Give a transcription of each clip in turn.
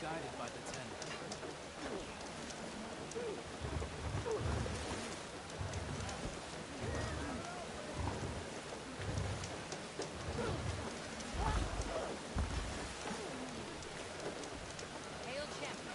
guided by the ten. Hail champion.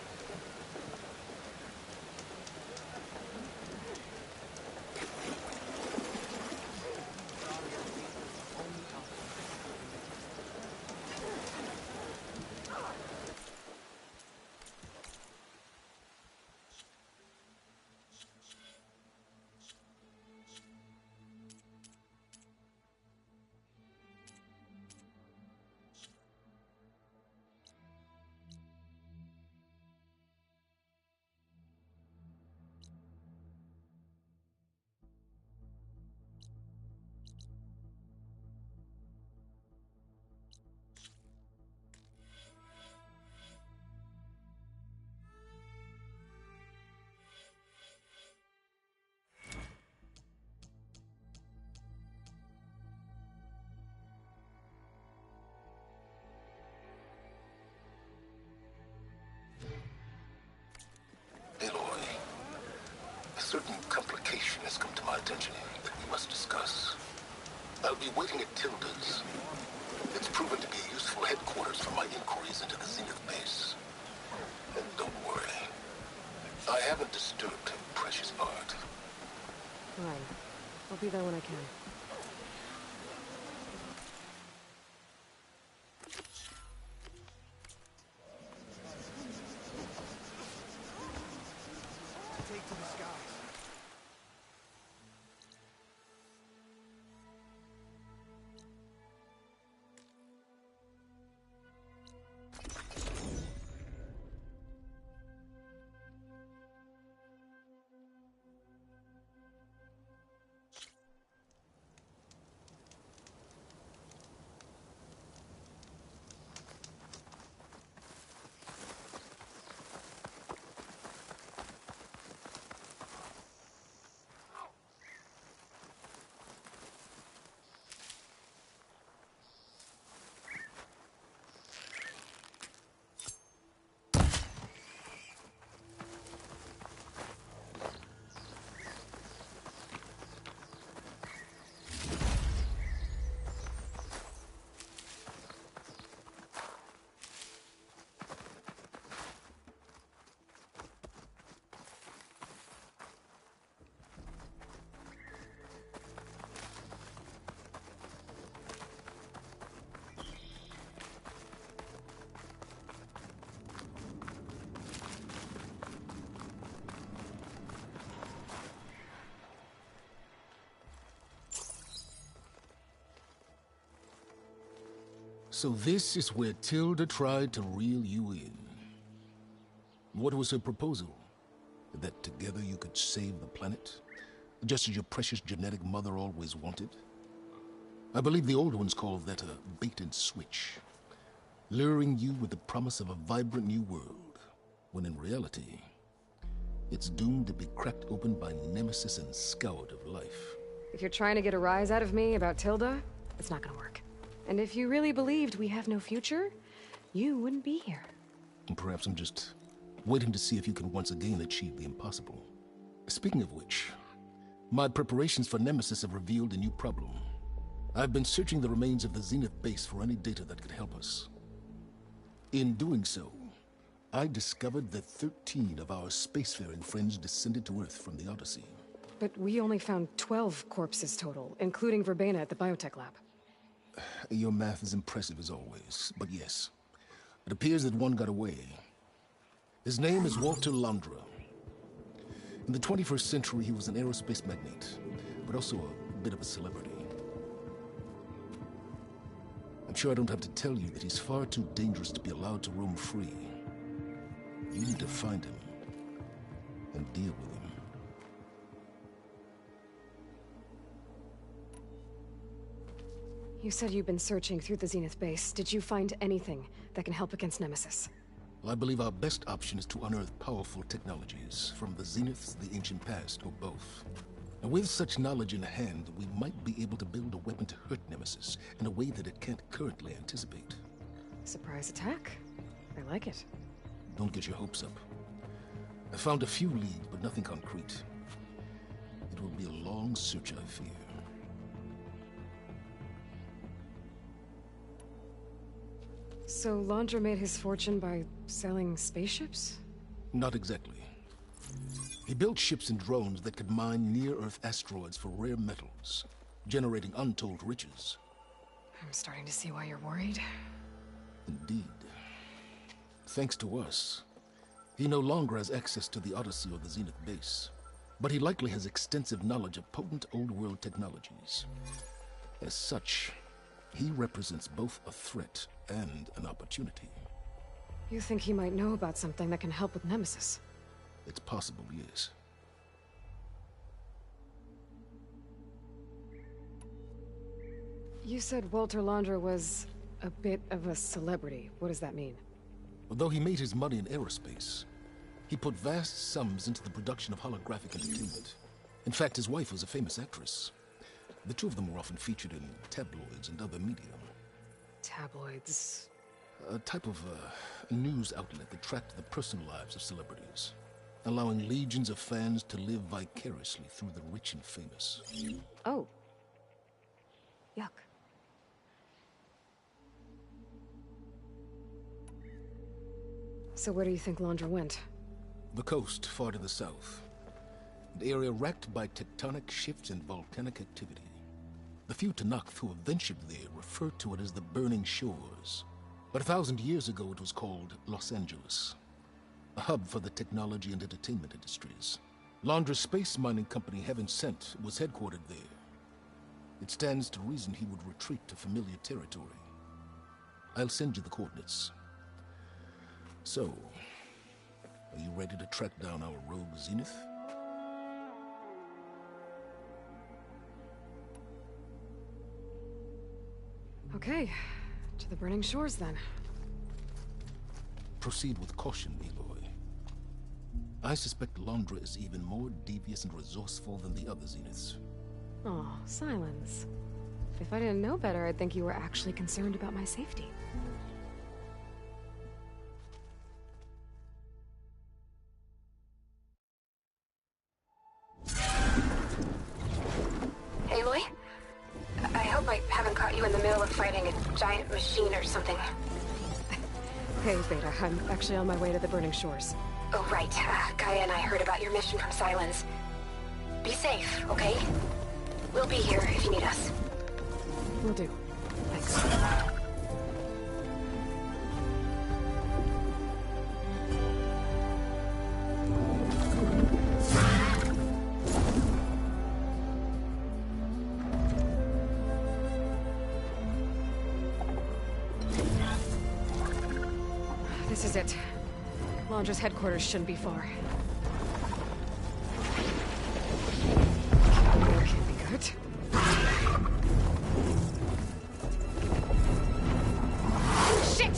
Aloy, a certain complication has come to my attention that we must discuss. I'll be waiting at Tilda's. It's proven to be a useful headquarters for my inquiries into the Zenith base. And don't worry, I haven't disturbed her precious art. Fine. I'll be there when I can. Take to the skies. So this is where Tilda tried to reel you in. What was her proposal? That together you could save the planet? Just as your precious genetic mother always wanted? I believe the old ones called that a bait and switch. Luring you with the promise of a vibrant new world, when in reality, it's doomed to be cracked open by nemesis and scoured of life. If you're trying to get a rise out of me about Tilda, it's not gonna work. And if you really believed we have no future, you wouldn't be here. And perhaps I'm just waiting to see if you can once again achieve the impossible. Speaking of which, my preparations for Nemesis have revealed a new problem. I've been searching the remains of the Zenith base for any data that could help us. In doing so, I discovered that 13 of our spacefaring friends descended to Earth from the Odyssey. But we only found 12 corpses total, including Verbena at the biotech lab. Your math is impressive as always, but yes. It appears that one got away. His name is Walter Landra. In the 21st century, he was an aerospace magnate, but also a bit of a celebrity. I'm sure I don't have to tell you that he's far too dangerous to be allowed to roam free. You need to find him and deal with him. You said you've been searching through the Zenith base. Did you find anything that can help against Nemesis? Well, I believe our best option is to unearth powerful technologies from the Zeniths, the ancient past, or both. And with such knowledge in hand, we might be able to build a weapon to hurt Nemesis in a way that it can't currently anticipate. Surprise attack. I like it. Don't get your hopes up. I found a few leads, but nothing concrete. It will be a long search, I fear. So Laundra made his fortune by selling spaceships? Not exactly. He built ships and drones that could mine near-Earth asteroids for rare metals, generating untold riches. I'm starting to see why you're worried. Indeed. Thanks to us, he no longer has access to the Odyssey or the Zenith base, but he likely has extensive knowledge of potent old-world technologies. As such, he represents both a threat and an opportunity. You think he might know about something that can help with Nemesis? It's possible, yes. You said Walter Laundra was a bit of a celebrity. What does that mean? Although he made his money in aerospace, he put vast sums into the production of holographic entertainment. In fact, his wife was a famous actress. The two of them were often featured in tabloids and other media. Tabloids? A type of news outlet that tracked the personal lives of celebrities, allowing legions of fans to live vicariously through the rich and famous. Oh. Yuck. So where do you think Laundra went? The coast, far to the south. An area racked by tectonic shifts and volcanic activity. The few Tanakh who have ventured there refer to it as the Burning Shores. But 1,000 years ago it was called Los Angeles, a hub for the technology and entertainment industries. Laundra's space mining company, Heaven Sent, was headquartered there. It stands to reason he would retreat to familiar territory. I'll send you the coordinates. So, are you ready to track down our rogue Zenith? Okay, to the Burning Shores then. Proceed with caution, Aloy. I suspect Laundra is even more devious and resourceful than the other Zeniths. Oh, Silence. If I didn't know better, I'd think you were actually concerned about my safety. Aloy? I hope I haven't caught you in the middle of fighting a giant machine or something. Hey, Beta, I'm actually on my way to the Burning Shores. Oh, right. Gaia and I heard about your mission from Silence. Be safe, okay? We'll be here if you need us. Will do. Thanks. This is it. Laundra's headquarters shouldn't be far. That can't be good. Shit!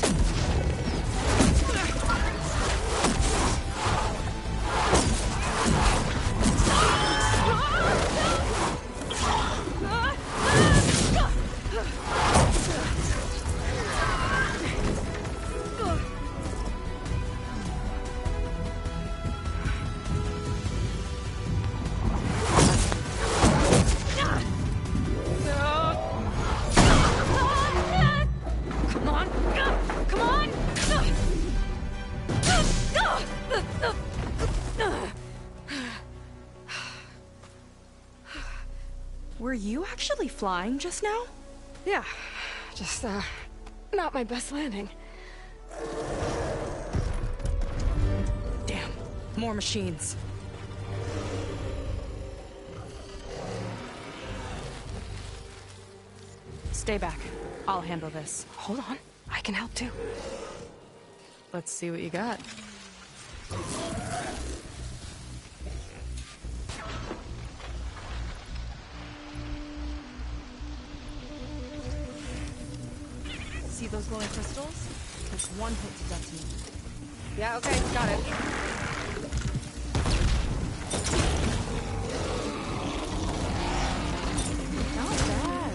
Were you actually flying just now? Yeah, just, not my best landing. Damn, more machines. Stay back. I'll handle this. Hold on, I can help too. Let's see what you got. See those glowing crystals? Takes one hit to detonate. Yeah, okay, got it. Not bad.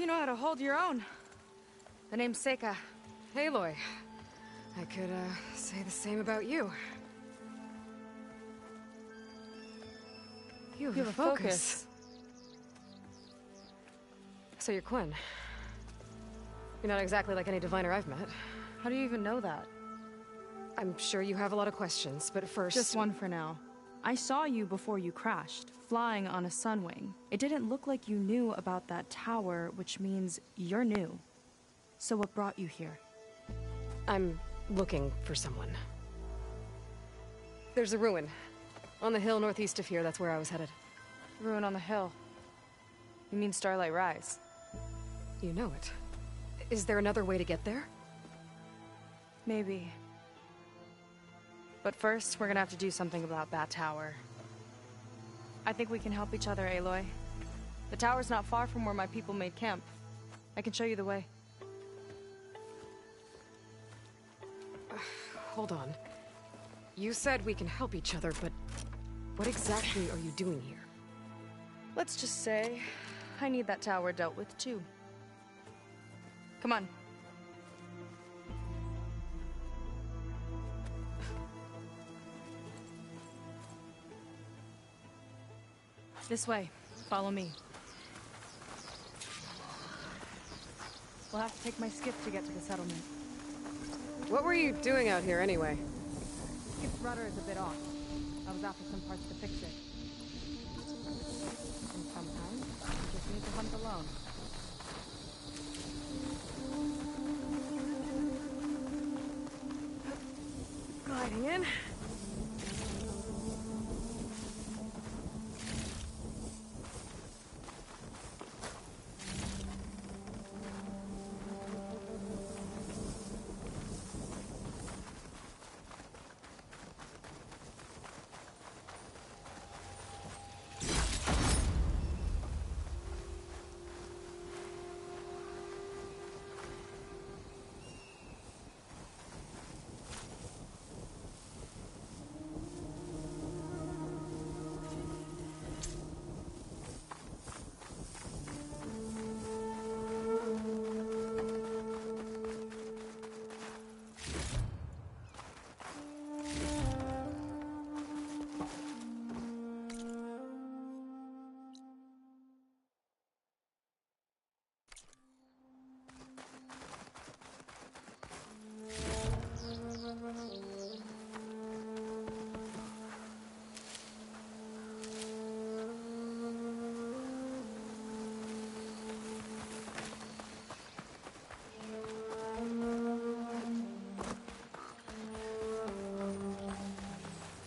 You know how to hold your own. The name's Seika. Aloy. I could, say the same about you. You have a focus. So you're Quinn. You're not exactly like any diviner I've met. How do you even know that? I'm sure you have a lot of questions, but first... Just one for now. I saw you before you crashed, flying on a sunwing. It didn't look like you knew about that tower, which means you're new. So what brought you here? I'm looking for someone. There's a ruin. On the hill northeast of here, that's where I was headed. Ruin on the hill. You mean Starlight Rise? You know it. Is there another way to get there? Maybe. But first, we're gonna have to do something about that tower. I think we can help each other, Aloy. The tower's not far from where my people made camp. I can show you the way. Hold on. You said we can help each other, but what exactly are you doing here? Let's just say, I need that tower dealt with too. Come on. This way. Follow me. We'll have to take my skiff to get to the settlement. What were you doing out here anyway? Skiff's rudder is a bit off. I was after some parts to fix it. And sometimes, you just need to hunt alone. Gliding in.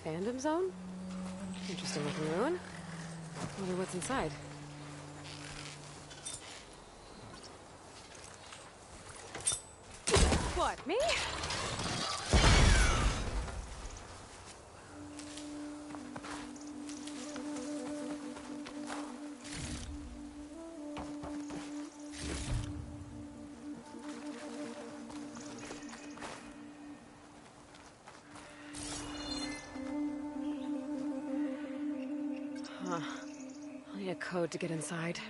Fandom zone? Interesting looking ruin. Wonder what's inside. What, me? Huh. I'll need a code to get inside.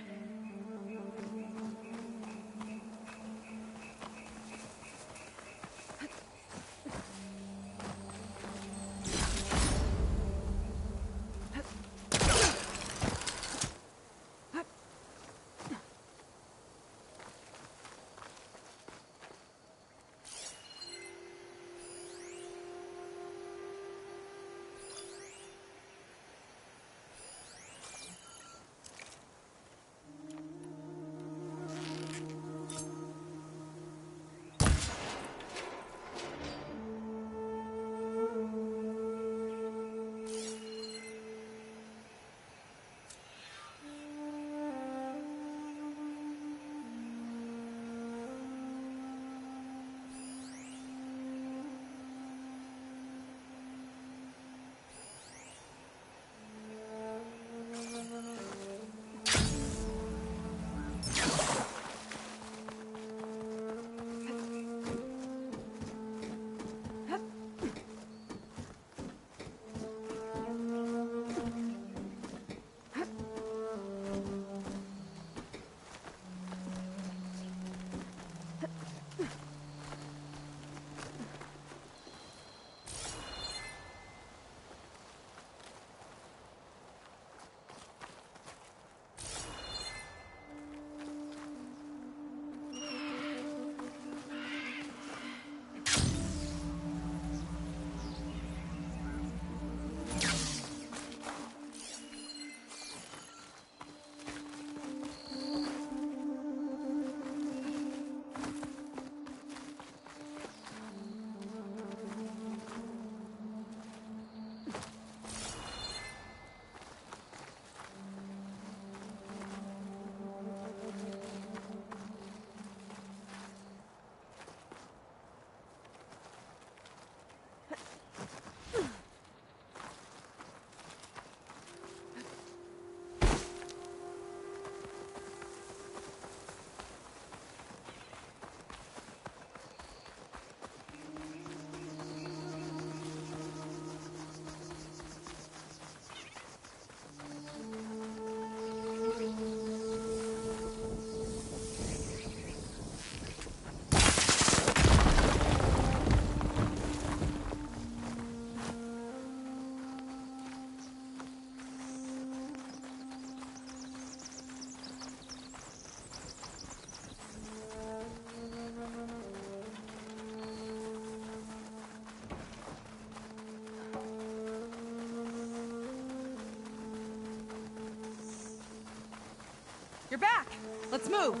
You're back! Let's move!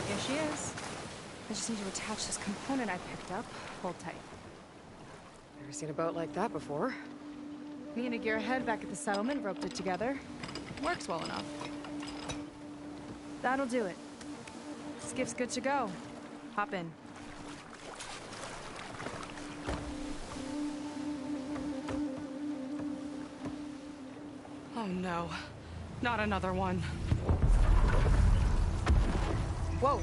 Here she is. I just need to attach this component I picked up. Hold tight. Never seen a boat like that before. Me and a gearhead back at the settlement roped it together. Works well enough. That'll do it. Skiff's good to go. Hop in. Oh no. Not another one. Whoa.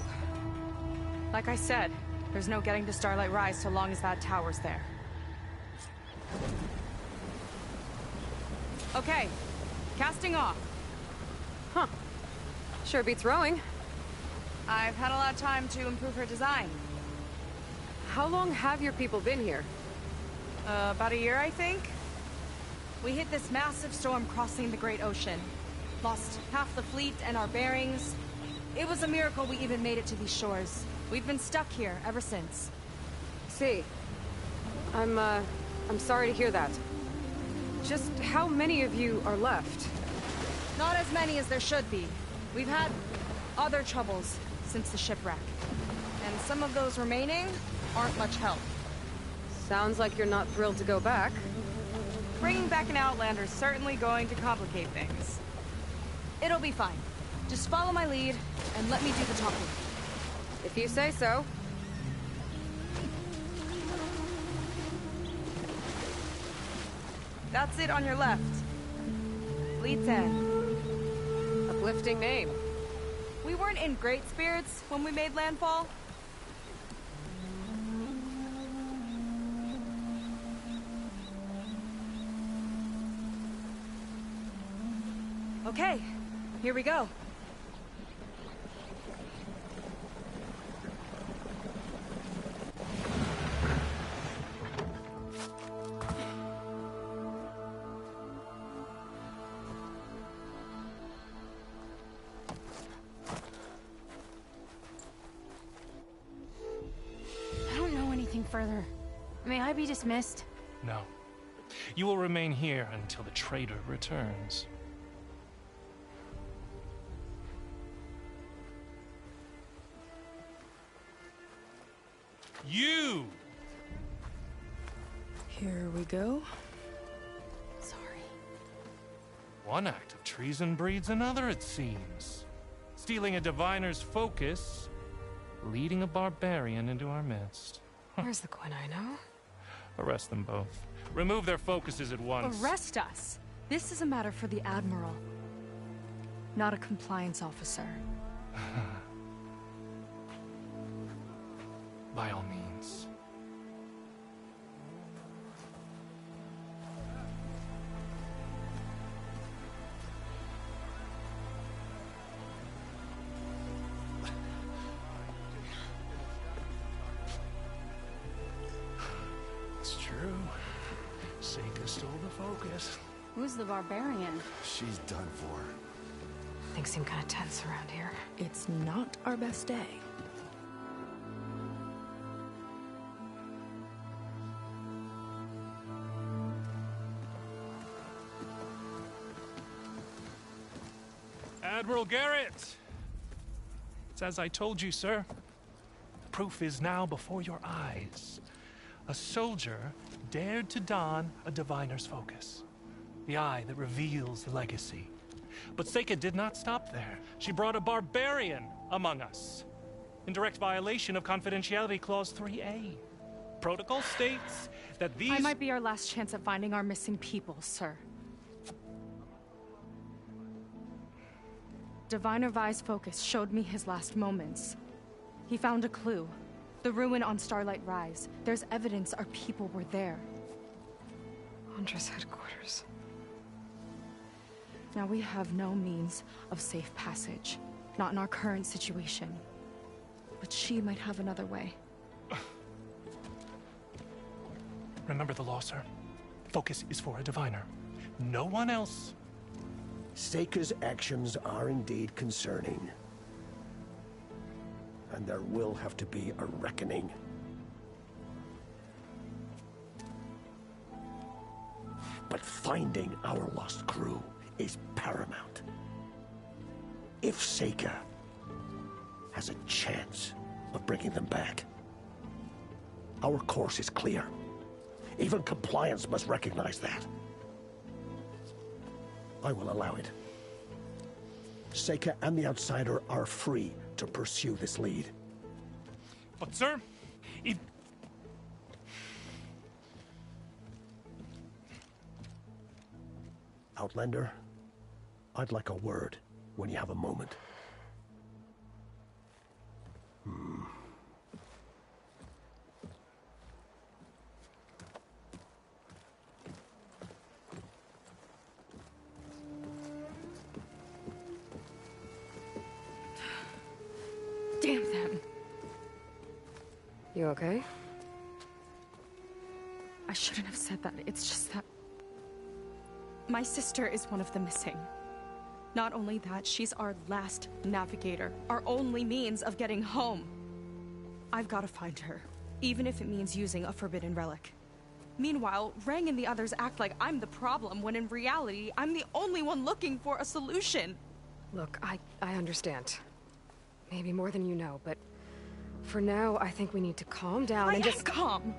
Like I said, there's no getting to Starlight Rise so long as that tower's there. Okay. Casting off. Huh. Sure beats rowing. I've had a lot of time to improve her design. How long have your people been here? About a year, I think. We hit this massive storm crossing the Great Ocean. Lost half the fleet and our bearings. It was a miracle we even made it to these shores. We've been stuck here ever since. See. I'm sorry to hear that. Just how many of you are left? Not as many as there should be. We've had other troubles since the shipwreck. And some of those remaining aren't much help. Sounds like you're not thrilled to go back. Bringing back an Outlander's certainly going to complicate things. It'll be fine. Just follow my lead and let me do the talking. If you say so. That's it on your left. Fleet's End. Uplifting name. We weren't in great spirits when we made landfall. Okay, here we go. I don't know anything further. May I be dismissed? No. You will remain here until the traitor returns. You! Here we go. Sorry. One act of treason breeds another, it seems. Stealing a diviner's focus, leading a barbarian into our midst. Where's the Quinino? Arrest them both. Remove their focuses at once. Arrest us. This is a matter for the Admiral, not a compliance officer. By all means. It's true. Seika stole the focus. Who's the barbarian? She's done for. Things seem kind of tense around here. It's not our best day. Admiral Garrett! It's as I told you, sir. The proof is now before your eyes. A soldier dared to don a diviner's focus. The eye that reveals the legacy. But Seika did not stop there. She brought a barbarian among us. In direct violation of Confidentiality Clause 3A. Protocol states that these... I might be our last chance at finding our missing people, sir. Diviner Vi's focus showed me his last moments. He found a clue. The ruin on Starlight Rise. There's evidence our people were there. Huntress headquarters. Now we have no means of safe passage. Not in our current situation. But she might have another way. Remember the law, sir. Focus is for a diviner. No one else. Seika's actions are indeed concerning. and there will have to be a reckoning. But finding our lost crew is paramount. If Seika has a chance of bringing them back, our course is clear. Even compliance must recognize that. I will allow it. Seika and the Outsider are free to pursue this lead. But sir, if... Outlander, I'd like a word when you have a moment. Damn them. You okay? I shouldn't have said that. It's just that... my sister is one of the missing. Not only that, she's our last navigator. Our only means of getting home. I've got to find her, even if it means using a forbidden relic. Meanwhile, Rang and the others act like I'm the problem, when in reality, I'm the only one looking for a solution. Look, I understand. Maybe more than you know, but for now, I think we need to calm down and just... calm.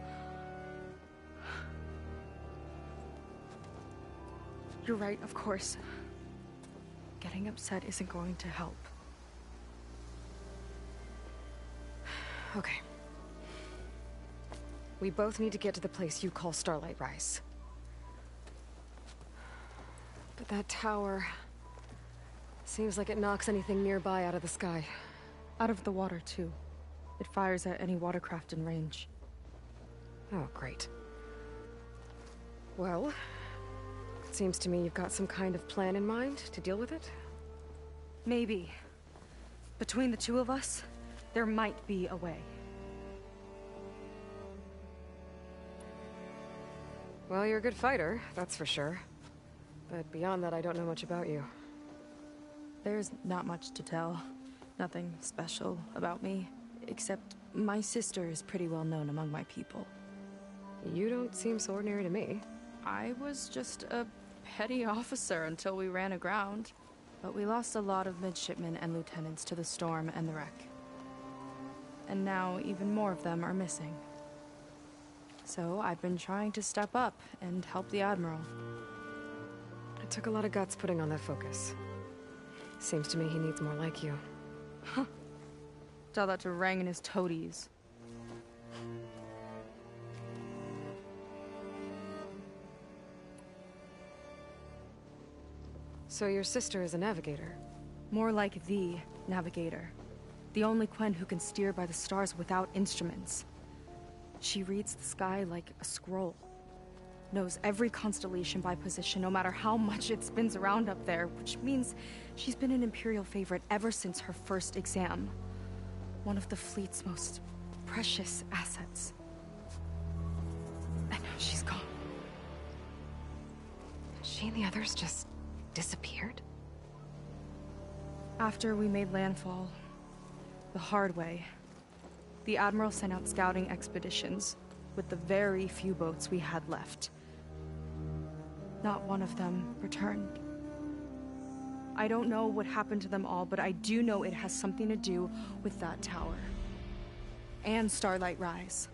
You're right, of course. Getting upset isn't going to help. Okay. We both need to get to the place you call Starlight Rise. But that tower... seems like it knocks anything nearby out of the sky. Out of the water, too. It fires at any watercraft in range. Oh, great. Well, it seems to me you've got some kind of plan in mind to deal with it? Maybe. Between the two of us, there might be a way. Well, you're a good fighter, that's for sure. But beyond that, I don't know much about you. There's not much to tell. Nothing special about me, except my sister is pretty well known among my people. You don't seem so ordinary to me. I was just a petty officer until we ran aground. But we lost a lot of midshipmen and lieutenants to the storm and the wreck. And now even more of them are missing. So I've been trying to step up and help the Admiral. It took a lot of guts putting on that focus. Seems to me he needs more like you. Tell that to Rang and his toadies. So your sister is a navigator? More like the navigator. The only Quen who can steer by the stars without instruments. She reads the sky like a scroll. Knows every constellation by position, no matter how much it spins around up there, which means she's been an Imperial favorite ever since her first exam. One of the fleet's most precious assets. And now she's gone. She and the others just disappeared? After we made landfall, the hard way, the Admiral sent out scouting expeditions with the very few boats we had left. Not one of them returned. I don't know what happened to them all, but I do know it has something to do with that tower. And Starlight Rise.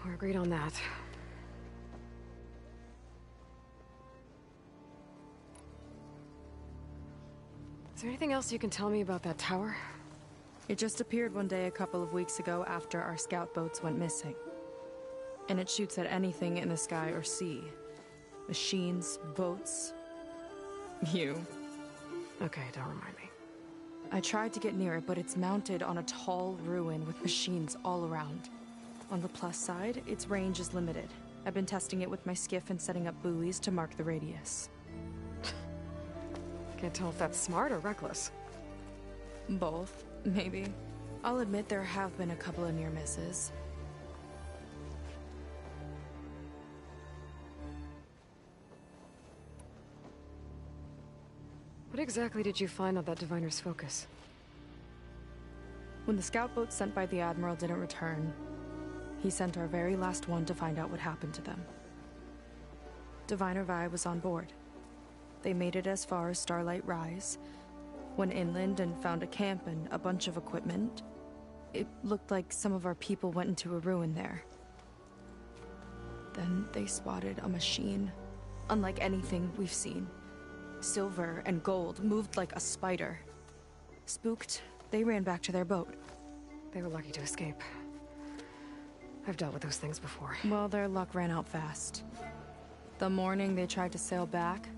We're agreed on that. Is there anything else you can tell me about that tower? It just appeared one day a couple of weeks ago after our scout boats went missing. And it shoots at anything in the sky or sea. Machines, boats, you. Okay, don't remind me. I tried to get near it, but it's mounted on a tall ruin with machines all around. On the plus side, its range is limited. I've been testing it with my skiff and setting up buoys to mark the radius. Can't tell if that's smart or reckless. Both, maybe. I'll admit there have been a couple of near misses. What exactly did you find on that Diviner's focus? When the scout boat sent by the Admiral didn't return, he sent our very last one to find out what happened to them. Diviner Vi was on board. They made it as far as Starlight Rise, went inland and found a camp and a bunch of equipment. It looked like some of our people went into a ruin there. Then they spotted a machine, unlike anything we've seen. Silver and gold, moved like a spider. Spooked, they ran back to their boat. They were lucky to escape. I've dealt with those things before. Well, their luck ran out fast. The morning they tried to sail back,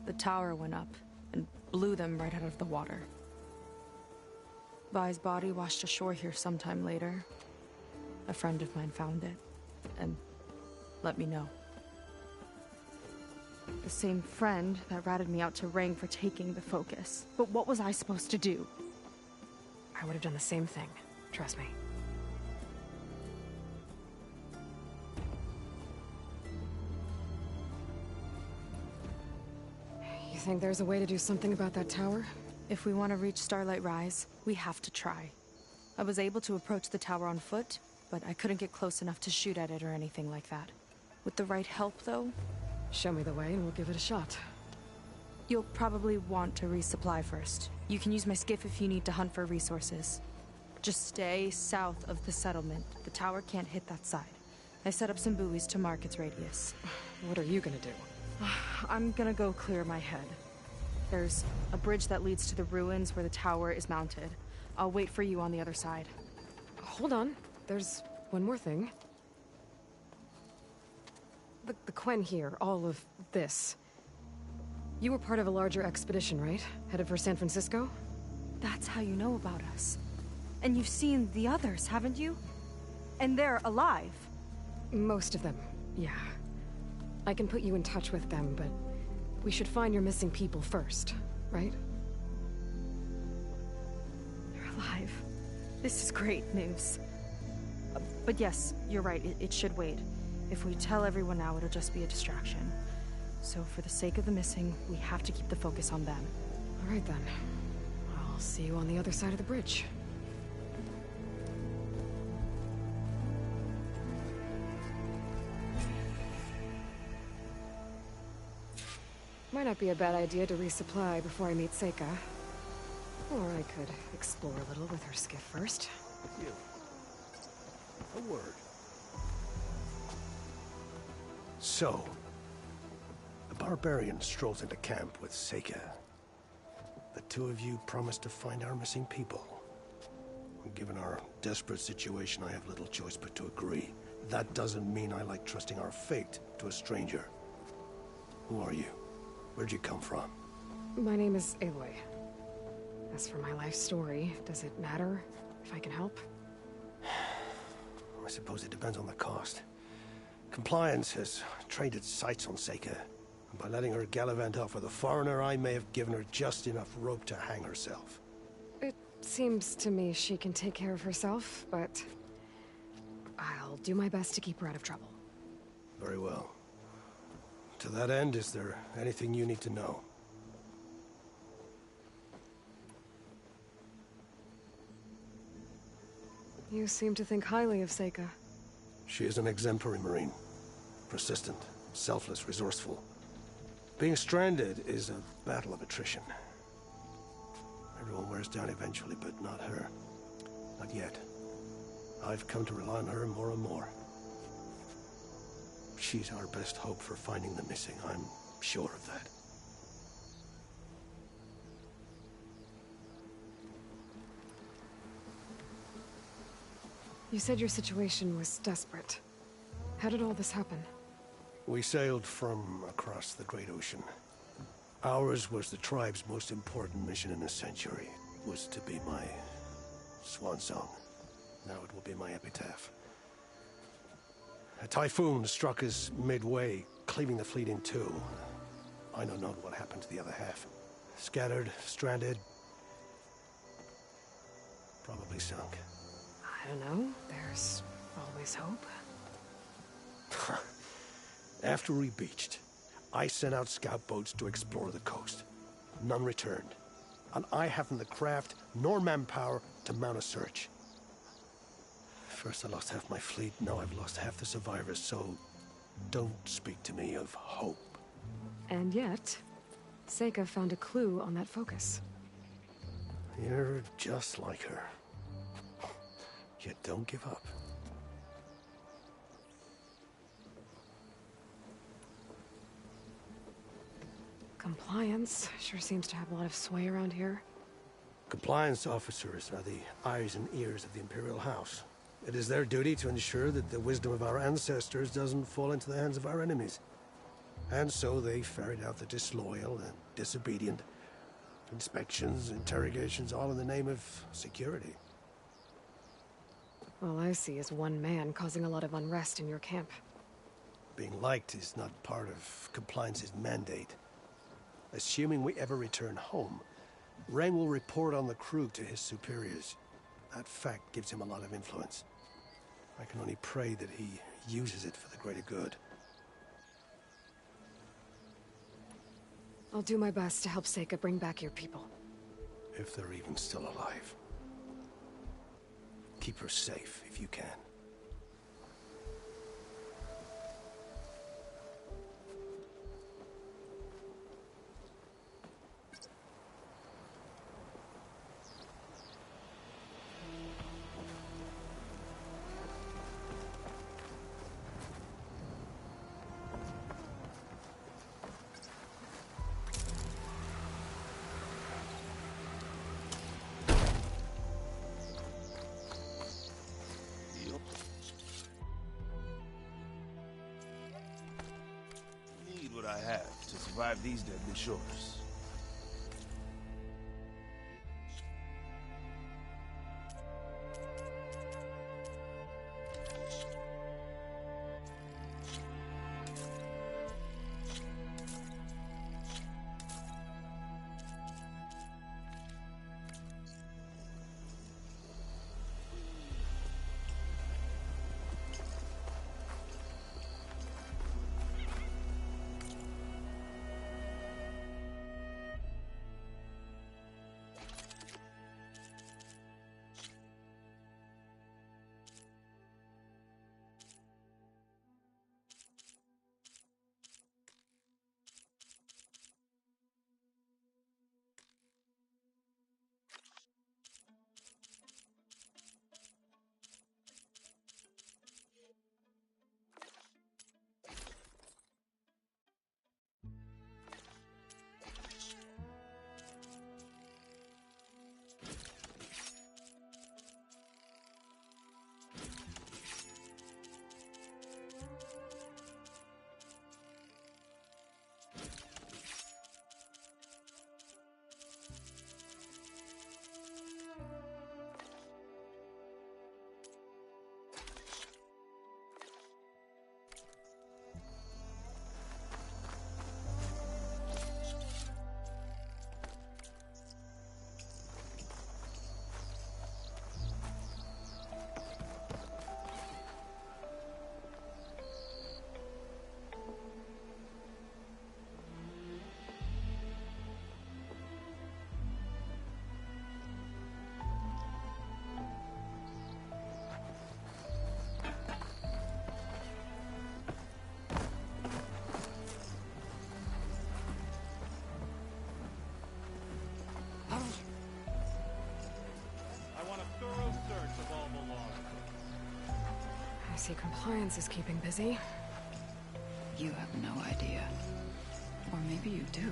the tower went up and blew them right out of the water. Vi's body washed ashore here sometime later. A friend of mine found it and let me know. The same friend that ratted me out to Rang for taking the focus. But what was I supposed to do? I would have done the same thing. Trust me. You think there's a way to do something about that tower? If we want to reach Starlight Rise, we have to try. I was able to approach the tower on foot, but I couldn't get close enough to shoot at it or anything like that. With the right help, though, Show me the way and we'll give it a shot. you'll probably want to resupply first. You can use my skiff if you need to hunt for resources. Just stay south of the settlement. The tower can't hit that side. I set up some buoys to mark its radius. What are you gonna do? I'm gonna go clear my head. There's a bridge that leads to the ruins where the tower is mounted. I'll wait for you on the other side. Hold on. There's one more thing. The Quen here, all of this. You were part of a larger expedition, right? Headed for San Francisco? That's how you know about us. And you've seen the others, haven't you? And they're alive. Most of them, yeah. I can put you in touch with them, but we should find your missing people first, right? They're alive. This is great news. But yes, you're right, it should wait. If we tell everyone now, it'll just be a distraction. So for the sake of the missing, we have to keep the focus on them. All right then. I'll see you on the other side of the bridge. Might not be a bad idea to resupply before I meet Seika. Or I could explore a little with her skiff first. You. A word. So, the barbarian strolls into camp with Seika. The two of you promised to find our missing people. Given our desperate situation, I have little choice but to agree. That doesn't mean I like trusting our fate to a stranger. Who are you? Where'd you come from? My name is Aloy. As for my life story, does it matter if I can help? I suppose it depends on the cost. Compliance has trained its sights on Seika. And by letting her gallivant off with a foreigner, I may have given her just enough rope to hang herself. It seems to me she can take care of herself, but I'll do my best to keep her out of trouble. Very well. To that end, is there anything you need to know? You seem to think highly of Seika. She is an exemplary Marine. Persistent, selfless, resourceful. Being stranded is a battle of attrition. Everyone wears down eventually, but not her. Not yet. I've come to rely on her more and more. She's our best hope for finding the missing, I'm sure of that. You said your situation was desperate. How did all this happen? We sailed from across the Great Ocean. Ours was the tribe's most important mission in a century. It was to be my swan song. Now it will be my epitaph. A typhoon struck us midway, cleaving the fleet in two. I don't know what happened to the other half. Scattered, stranded, probably sunk. I don't know. There's always hope. After we beached, I sent out scout boats to explore the coast. None returned. And I haven't the craft nor manpower to mount a search. First I lost half my fleet, now I've lost half the survivors, so don't speak to me of hope. And yet, Seika found a clue on that focus. You're just like her. Yet don't give up. Compliance sure seems to have a lot of sway around here. Compliance officers are the eyes and ears of the Imperial House. It is their duty to ensure that the wisdom of our ancestors doesn't fall into the hands of our enemies. And so they ferret out the disloyal and disobedient. Inspections, interrogations, all in the name of security. All I see is one man causing a lot of unrest in your camp. Being liked is not part of compliance's mandate. Assuming we ever return home, Rang will report on the crew to his superiors. That fact gives him a lot of influence. I can only pray that he uses it for the greater good. I'll do my best to help Seika bring back your people. If they're even still alive. Keep her safe if you can. Need what I have to survive these deadly shores. I see compliance is keeping busy. You have no idea. Or maybe you do.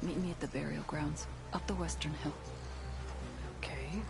Meet me at the burial grounds, up the western hill. Okay.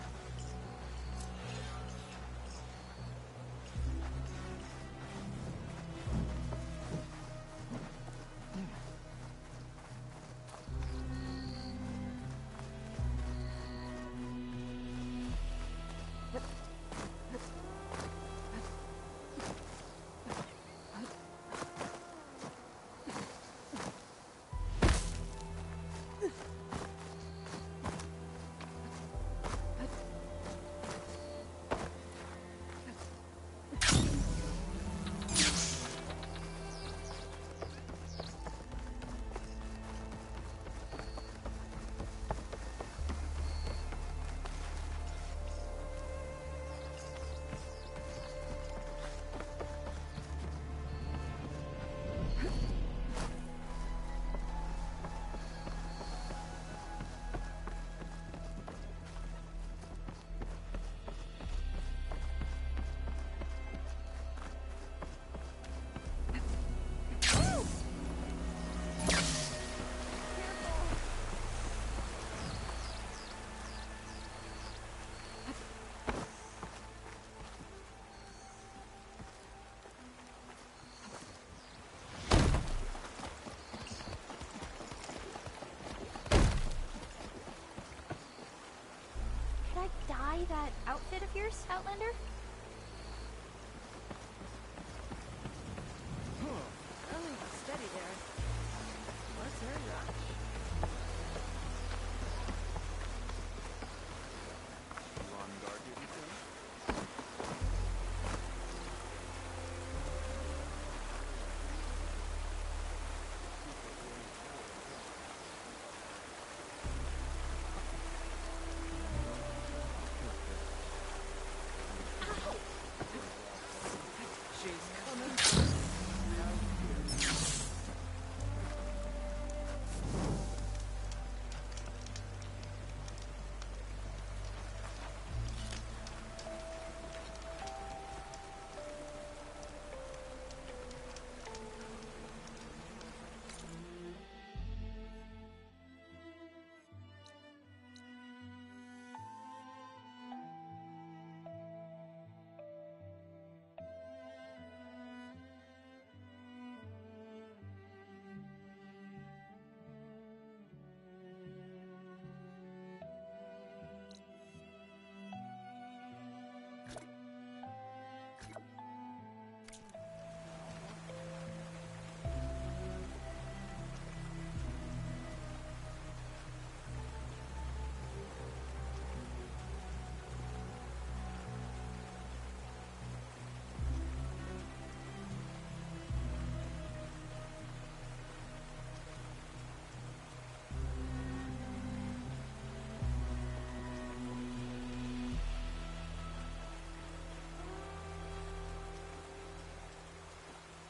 that outfit of yours, Outlander?